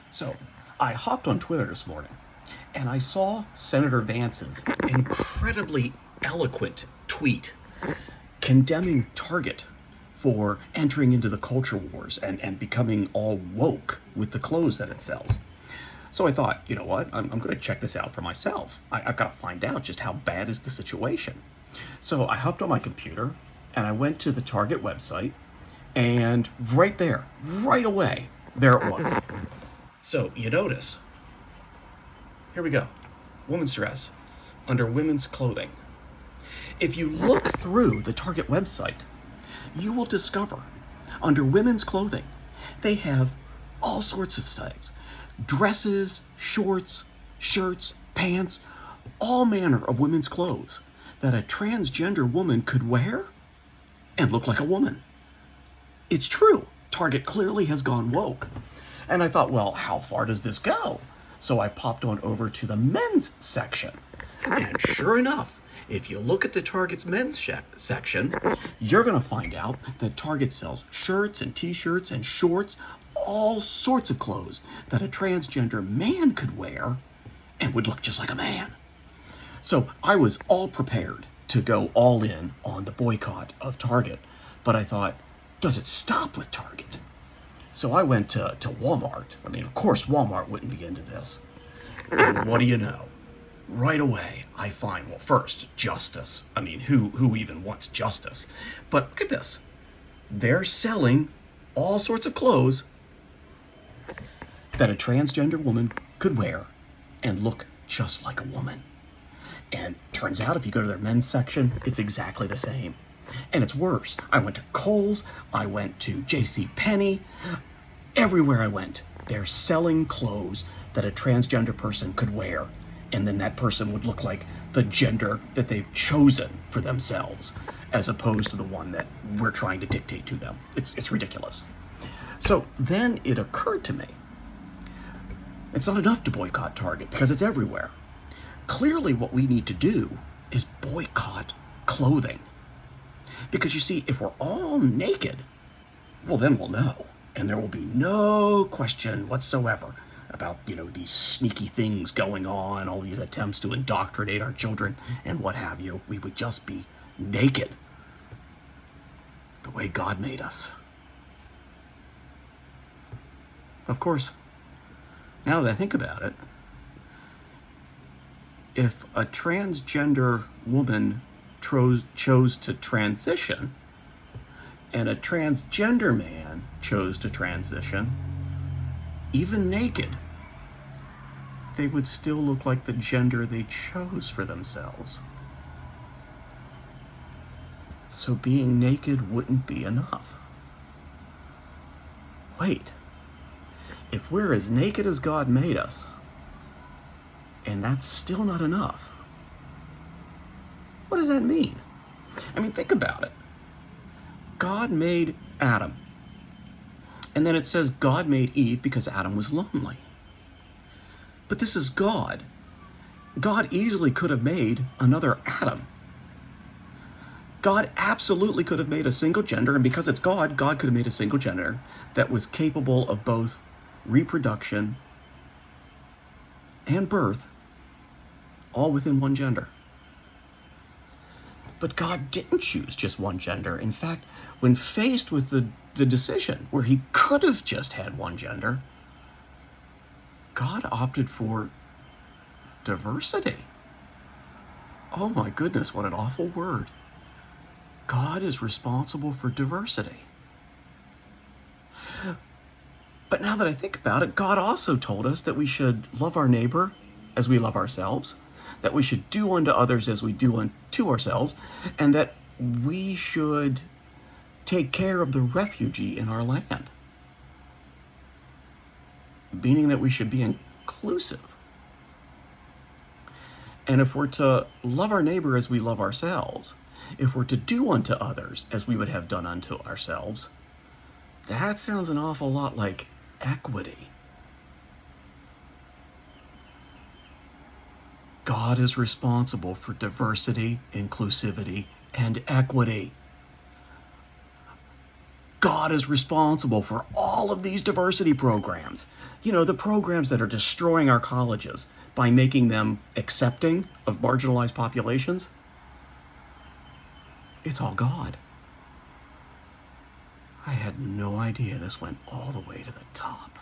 So, I hopped on Twitter this morning and I saw Senator Vance's incredibly eloquent tweet condemning Target for entering into the culture wars and becoming all woke with the clothes that it sells. So I thought, you know what, I'm going to check this out for myself. I've got to find out just how bad is the situation. So I hopped on my computer and I went to the Target website, and right there, right away, there it was. So you notice, here we go, women's dress under women's clothing. If you look through the Target website, you will discover under women's clothing, they have all sorts of styles. Dresses, shorts, shirts, pants, all manner of women's clothes that a transgender woman could wear and look like a woman. It's true. Target clearly has gone woke. And I thought, well, how far does this go? So I popped on over to the men's section. And sure enough, if you look at the Target's men's section, you're going to find out that Target sells shirts and t-shirts and shorts, all sorts of clothes that a transgender man could wear and would look just like a man. So I was all prepared to go all in on the boycott of Target, but I thought, does it stop with Target? So I went to Walmart. I mean, of course, Walmart wouldn't be into this. And what do you know? Right away, I find, well, first, justice. I mean, who even wants justice? But look at this. They're selling all sorts of clothes that a transgender woman could wear and look just like a woman. And turns out if you go to their men's section, it's exactly the same. And it's worse. I went to Kohl's, I went to JCPenney. Everywhere I went, they're selling clothes that a transgender person could wear, and then that person would look like the gender that they've chosen for themselves, as opposed to the one that we're trying to dictate to them. It's ridiculous. So then it occurred to me, it's not enough to boycott Target because it's everywhere. Clearly what we need to do is boycott clothing. Because you see, if we're all naked, well, then we'll know. And there will be no question whatsoever about, these sneaky things going on, all these attempts to indoctrinate our children and what have you. We would just be naked the way God made us. Of course, now that I think about it, if a transgender woman chose to transition and a transgender man chose to transition, even naked, they would still look like the gender they chose for themselves. So being naked wouldn't be enough. Wait, if we're as naked as God made us, and that's still not enough, what does that mean? I mean, think about it. God made Adam. And then it says God made Eve because Adam was lonely. But this is God. God easily could have made another Adam. God absolutely could have made a single gender, and because it's God, God could have made a single gender that was capable of both reproduction and birth, all within one gender. But God didn't choose just one gender. In fact, when faced with the decision where he could have just had one gender, God opted for diversity. Oh my goodness, what an awful word. God is responsible for diversity. But now that I think about it, God also told us that we should love our neighbor as we love ourselves, that we should do unto others as we do unto ourselves, and that we should take care of the refugee in our land. Meaning that we should be inclusive. And if we're to love our neighbor as we love ourselves, if we're to do unto others as we would have done unto ourselves, that sounds an awful lot like equity. God is responsible for diversity, inclusivity, and equity. God God is responsible for all of these diversity programs. You know, the programs that are destroying our colleges by making them accepting of marginalized populations. It's all God. I had no idea this went all the way to the top.